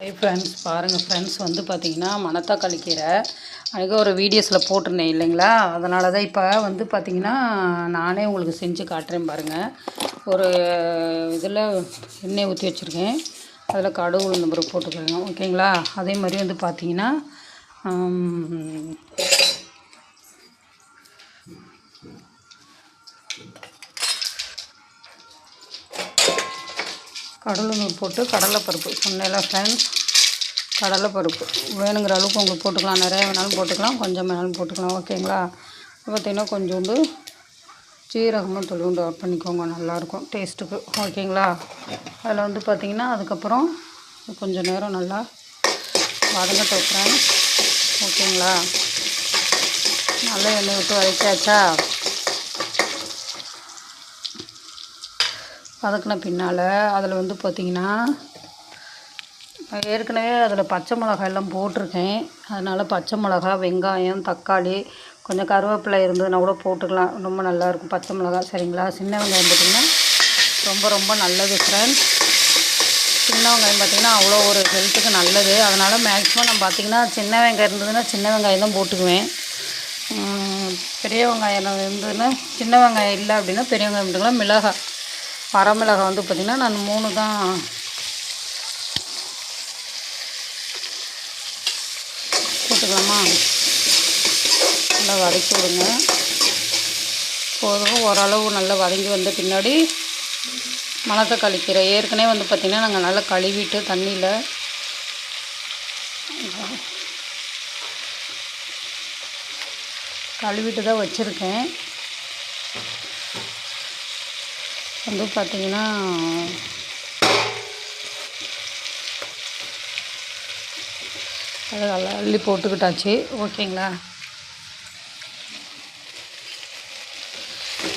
Hi friends, பாருங்கள் friends, வந்து பார்த்திங்கன்னா மணத்தக்காளி கீரை அன்றைக்கி ஒரு வீடியோஸில் போட்டிருந்தேன் இல்லைங்களா. அதனால தான் இப்போ வந்து பார்த்திங்கன்னா நானே உங்களுக்கு செஞ்சு காட்டுறேன் பாருங்கள். ஒரு இதில் எண்ணெய் ஊற்றி வச்சுருக்கேன், அதில் கடுகு உளுந்தம் பருப்பு போட்டுக்கிறேங்க, ஓகேங்களா. அதே மாதிரி வந்து பார்த்திங்கன்னா கடலைநூறு போட்டு கடலைப்பருப்பு சொன்னேன்ல ஃப்ரெண்ட்ஸ், கடலைப்பருப்பு வேணுங்கிற அளவுக்கு உங்களுக்கு போட்டுக்கலாம், நிறைய வேணாலும் போட்டுக்கலாம், கொஞ்சம் வேணாலும் போட்டுக்கலாம், ஓகேங்களா. பார்த்திங்கன்னா கொஞ்சோண்டு சீரகமும் துளுண்டு ஆட் பண்ணிக்கோங்க, நல்லாயிருக்கும் டேஸ்ட்டுக்கு, ஓகேங்களா. அதில் வந்து பார்த்திங்கன்னா அதுக்கப்புறம் கொஞ்சம் நேரம் நல்லா வதங்கட்டும் ஃப்ரெண்ட்ஸ், ஓகேங்களா. நல்லா எண்ணெய் விட்டு வதக்கியாச்சா. வதக்கின பின்னால் அதில் வந்து பார்த்திங்கன்னா ஏற்கனவே அதில் பச்சை மிளகாய் எல்லாம் போட்டிருக்கேன். அதனால் பச்சை மிளகா, வெங்காயம், தக்காளி, கொஞ்சம் கருவேப்பிலை இருந்ததுன்னா கூட போட்டுக்கலாம், ரொம்ப நல்லாயிருக்கும் பச்சை மிளகா, சரிங்களா. சின்ன வெங்காயம் பார்த்திங்கன்னா ரொம்ப ரொம்ப நல்லது ஃப்ரெண்ட்ஸ். சின்ன வெங்காயம் பார்த்திங்கன்னா அவ்வளோ ஒரு ஹெல்த்துக்கு நல்லது. அதனால் மேக்ஸிமம் நான் பார்த்திங்கன்னா சின்ன வெங்காயம் இருந்ததுன்னா சின்ன வெங்காயம் தான் போட்டுக்குவேன். பெரிய வெங்காயம் இருந்ததுன்னா, சின்ன வெங்காயம் இல்லை அப்படின்னா பெரிய வெங்காயம் போட்டுக்கலாம். மிளகாய், வரமிளகாய் வந்து பார்த்திங்கன்னா நான் 3 தான் போட்டுக்கலாமா. நல்லா வதக்கி விடுங்க போதும். ஓரளவு நல்லா வதங்கி வந்த பின்னாடி மணத்தக்காளி கீரை ஏற்கனவே வந்து பார்த்திங்கன்னா நாங்கள் நல்லா கழுவிட்டு தண்ணியில் கழுவிட்டு தான் வச்சுருக்கேன். வந்து பார்த்திங்கன்னா அதை நல்லா அள்ளி போட்டுக்கிட்டாச்சு, ஓகேங்களா.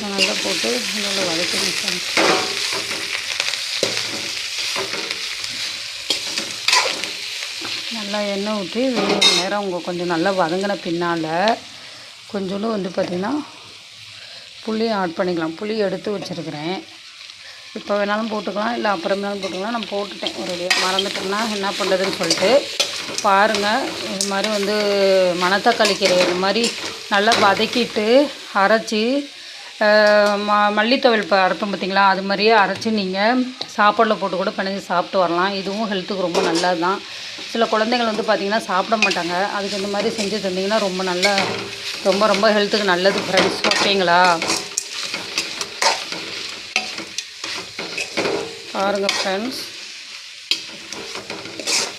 நல்லா போட்டு நல்லா வதக்கி நல்லா எண்ணெய் ஊற்றி வெறும் நேரம் அவங்க கொஞ்சம் நல்லா வதங்கின பின்னால் கொஞ்சோண்டு வந்து பார்த்திங்கன்னா புளியை ஆட் பண்ணிக்கலாம். புளி எடுத்து வச்சுருக்கிறேன், இப்போ வேணாலும் போட்டுக்கலாம், இல்லை அப்புறம் வேணாலும் போட்டுக்கலாம். நான் போட்டுட்டேன் ஒரு மறந்துட்டேன்னா என்ன பண்ணுறதுன்னு சொல்லிட்டு. பாருங்கள், இது மாதிரி வந்து மணத்தக்காளி கீரை இது மாதிரி நல்லா வதக்கிட்டு அரைச்சி மல்லித்தொவையல் இப்போ அரைப்போம் பார்த்திங்களா, அது மாதிரியே அரைச்சி நீங்கள் சாப்பாடில் போட்டு கூட பிணைஞ்சி சாப்பிட்டு வரலாம். இதுவும் ஹெல்த்துக்கு ரொம்ப நல்லது தான். சில குழந்தைகள் வந்து பார்த்திங்கன்னா சாப்பிட மாட்டாங்க, அதுக்கு இந்த மாதிரி செஞ்சு தந்திங்கன்னா ரொம்ப நல்லா, ரொம்ப ரொம்ப ஹெல்த்துக்கு நல்லது ஃப்ரெண்ட்ஸ், ஓகேங்களா. பாருங்கள் ஃப்ரெண்ட்ஸ்,